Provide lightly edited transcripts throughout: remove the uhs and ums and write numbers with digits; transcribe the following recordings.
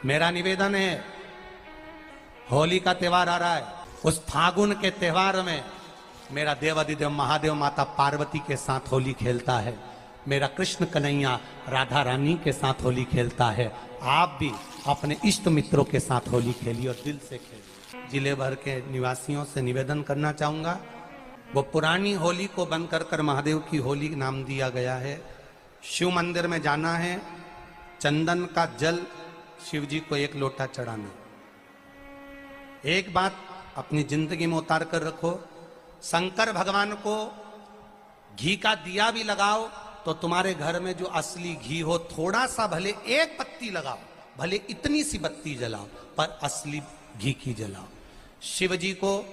मेरा निवेदन है, होली का त्योहार आ रहा है, उस फागुन के त्योहार में मेरा देवाधिदेव महादेव माता पार्वती के साथ होली खेलता है, मेरा कृष्ण कन्हैया राधा रानी के साथ होली खेलता है। आप भी अपने इष्ट मित्रों के साथ होली खेलिए और दिल से खेलिए। जिले भर के निवासियों से निवेदन करना चाहूंगा, वो पुरानी होली को बंद कर महादेव की होली नाम दिया गया है। शिव मंदिर में जाना है, चंदन का जल शिव जी को 1 लोटा चढ़ाना। एक बात अपनी जिंदगी में उतार कर रखो, शंकर भगवान को घी का दिया भी लगाओ तो तुम्हारे घर में जो असली घी हो, थोड़ा सा भले 1 पत्ती लगाओ, भले इतनी सी बत्ती जलाओ, पर असली घी की जलाओ। शिव जी को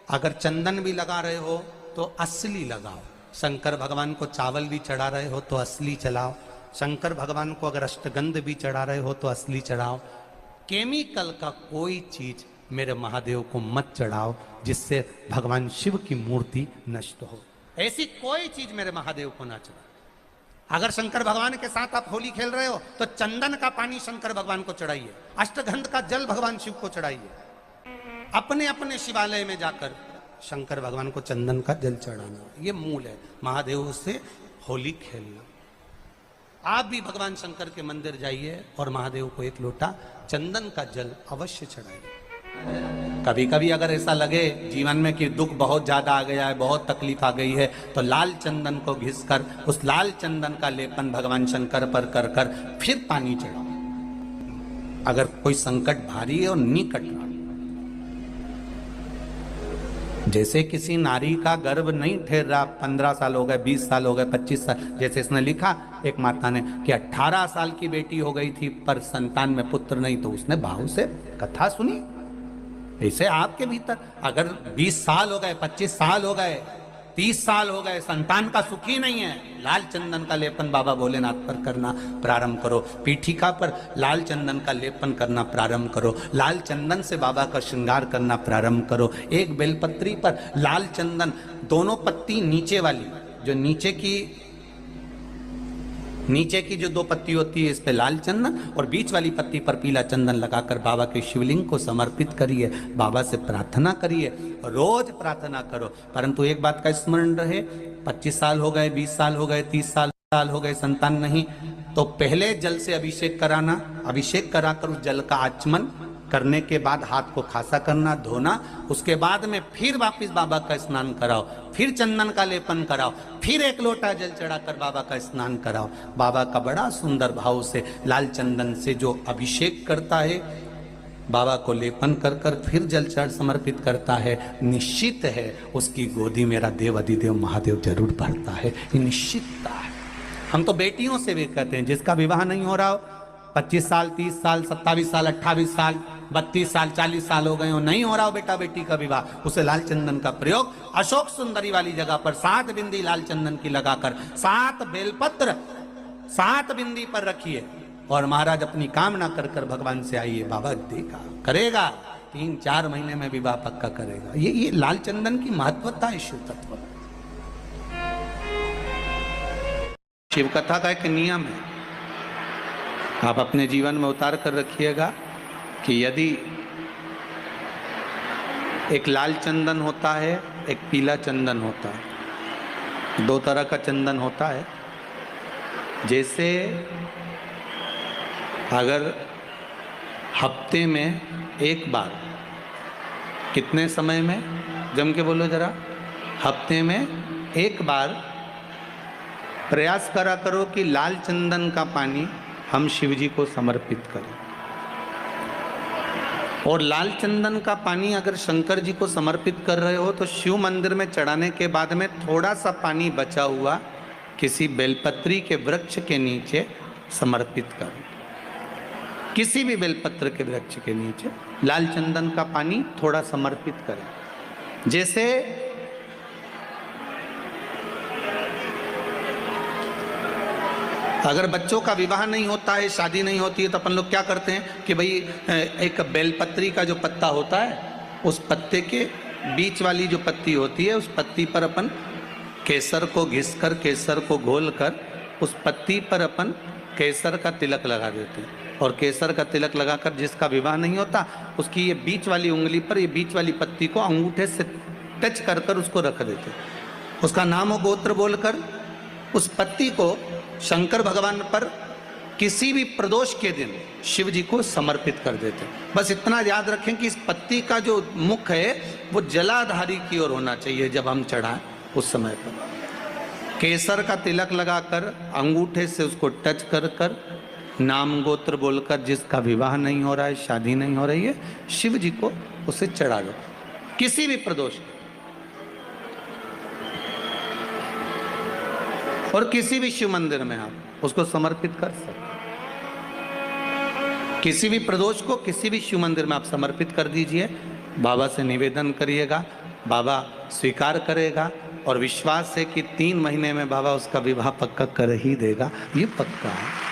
अगर चंदन भी लगा रहे हो तो असली लगाओ। शंकर भगवान को चावल भी चढ़ा रहे हो तो असली चलाओ। शंकर भगवान को अगर अष्टगंध भी चढ़ा रहे हो तो असली चढ़ाओ। केमिकल का कोई चीज मेरे महादेव को मत चढ़ाओ जिससे भगवान शिव की मूर्ति नष्ट हो। ऐसी कोई चीज मेरे महादेव को ना चढ़ाओ। अगर शंकर भगवान के साथ आप होली खेल रहे हो तो चंदन का पानी शंकर भगवान को चढ़ाइए, अष्टगंध का जल भगवान शिव को चढ़ाइए। अपने अपने शिवालय में जाकर शंकर भगवान को चंदन का जल चढ़ाना, ये मूल है महादेव से होली खेलना। आप भी भगवान शंकर के मंदिर जाइए और महादेव को 1 लोटा चंदन का जल अवश्य चढ़ाइए। कभी कभी अगर ऐसा लगे जीवन में कि दुख बहुत ज्यादा आ गया है, बहुत तकलीफ आ गई है, तो लाल चंदन को घिसकर उस लाल चंदन का लेपन भगवान शंकर पर कर कर फिर पानी चढ़ाओ। अगर कोई संकट भारी है और निकट, जैसे किसी नारी का गर्भ नहीं ठहर रहा, 15 साल हो गए, 20 साल हो गए, 25 साल, जैसे इसने लिखा एक माता ने कि 18 साल की बेटी हो गई थी पर संतान में पुत्र नहीं, तो उसने भाव से कथा सुनी। ऐसे आपके भीतर अगर 20 साल हो गए, 25 साल हो गए, 30 साल हो गए, संतान का सुख ही नहीं है, लाल चंदन का लेपन बाबा भोलेनाथ पर करना प्रारंभ करो। पीठिका पर लाल चंदन का लेपन करना प्रारंभ करो। लाल चंदन से बाबा का श्रृंगार करना प्रारंभ करो। एक बेलपत्री पर लाल चंदन, दोनों पत्ती नीचे वाली, जो नीचे की जो 2 पत्ती होती है, इस पे लाल चंदन और बीच वाली पत्ती पर पीला चंदन लगाकर बाबा के शिवलिंग को समर्पित करिए। बाबा से प्रार्थना करिए, रोज प्रार्थना करो। परंतु एक बात का स्मरण रहे, 25 साल हो गए, 20 साल हो गए, 30 साल हो गए, संतान नहीं, तो पहले जल से अभिषेक कराना, अभिषेक कराकर उस जल का आचमन करने के बाद हाथ को खासा करना, धोना, उसके बाद में फिर वापस बाबा का स्नान कराओ, फिर चंदन का लेपन कराओ, फिर 1 लोटा जल चढ़ाकर बाबा का स्नान कराओ। बाबा का बड़ा सुंदर भाव से लाल चंदन से जो अभिषेक करता है, बाबा को लेपन कर कर फिर जल चढ़ समर्पित करता है, निश्चित है उसकी गोदी मेरा देव अधिदेव महादेव जरूर भरता है। ये निश्चितता है। हम तो बेटियों से भी कहते हैं, जिसका विवाह नहीं हो रहा हो, 25 साल, 30 साल, 27 साल, 28 साल, 32 साल, 40 साल हो गए हो, नहीं हो रहा हो बेटा बेटी का विवाह, उसे लाल चंदन का प्रयोग अशोक सुंदरी वाली जगह पर 7 बिंदी लाल चंदन की लगाकर 7 बेलपत्र 7 बिंदी पर रखिए और महाराज अपनी कामना कर कर भगवान से आइए। बाबा देगा, करेगा, 3-4 महीने में विवाह पक्का करेगा। ये लाल चंदन की महत्वता है शिव तत्व। शिव कथा का एक नियम है, आप अपने जीवन में उतार कर रखिएगा कि यदि एक लाल चंदन होता है, एक पीला चंदन होता है, 2 तरह का चंदन होता है। जैसे अगर हफ्ते में 1 बार, कितने समय में, जम के बोलो जरा, हफ्ते में 1 बार प्रयास करा करो कि लाल चंदन का पानी हम शिव जी को समर्पित करें। और लाल चंदन का पानी अगर शंकर जी को समर्पित कर रहे हो तो शिव मंदिर में चढ़ाने के बाद में थोड़ा सा पानी बचा हुआ किसी बेलपत्री के वृक्ष के नीचे समर्पित करें। किसी भी बेलपत्र के वृक्ष के नीचे लाल चंदन का पानी थोड़ा समर्पित करें। जैसे अगर बच्चों का विवाह नहीं होता है, शादी नहीं होती है, तो अपन लोग क्या करते हैं कि भाई एक बेलपत्री का जो पत्ता होता है, उस पत्ते के बीच वाली जो पत्ती होती है, उस पत्ती पर अपन केसर को घिसकर, केसर को घोल कर उस पत्ती पर अपन केसर का तिलक लगा देते हैं। और केसर का तिलक लगाकर जिसका विवाह नहीं होता, उसकी ये बीच वाली उंगली पर ये बीच वाली पत्ती को अंगूठे से टच कर कर उसको रख देते, उसका नाम और गोत्र बोलकर उस पत्ती को शंकर भगवान पर किसी भी प्रदोष के दिन शिव जी को समर्पित कर देते। बस इतना याद रखें कि इस पत्ती का जो मुख है वो जलाधारी की ओर होना चाहिए जब हम चढ़ाएं उस समय पर। केसर का तिलक लगाकर अंगूठे से उसको टच कर कर नाम गोत्र बोलकर जिसका विवाह नहीं हो रहा है, शादी नहीं हो रही है, शिव जी को उसे चढ़ा दो किसी भी प्रदोष, और किसी भी शिव मंदिर में आप उसको समर्पित कर सकते। किसी भी प्रदोष को किसी भी शिव मंदिर में आप समर्पित कर दीजिए, बाबा से निवेदन करिएगा, बाबा स्वीकार करेगा और विश्वास है कि 3 महीने में बाबा उसका विवाह पक्का कर ही देगा, ये पक्का है।